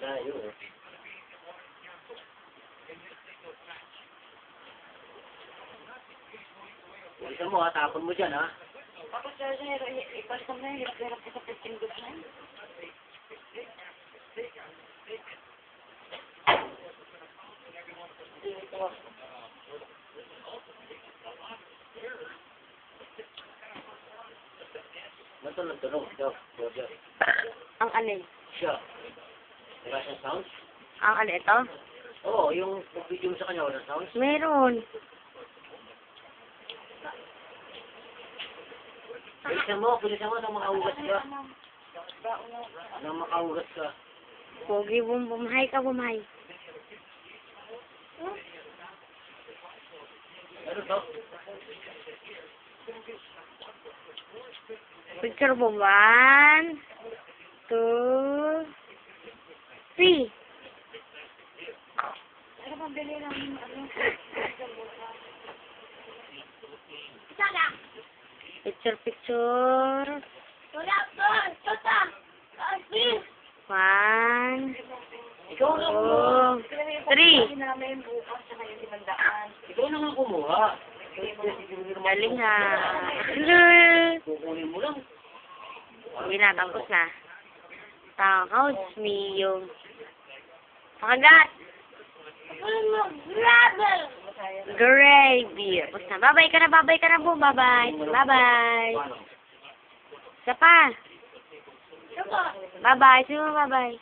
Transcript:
tayo. Isa mo ha, tapon mo dyan ha. Tapos sir, ipasok na yun, hirap ko sa 15 goods na yun. Tunog. Ang alin? Siya. Wala siyang sounds? Ang alin ito? Oo, yung video mo sa kanya, wala sounds? Meron. Bilisan mo nang makahugas ka. Nang makahugas ka. Pogi, bumahay ka, bumahay. Ano to? Picture mo. 1, 2, 3. Ano bang bili lang? Picture. 1, Ikaw na 2, 3. Ikaw na nga kumuha. Galing ha. Kukunin mo lang. Hindi na, tapos na. Tangos, Mio. Pakagat! Gravy. Tapos na. Babay ka na po. Bye-bye. Bye-bye. Isa pa. Bye-bye. Sino bye-bye?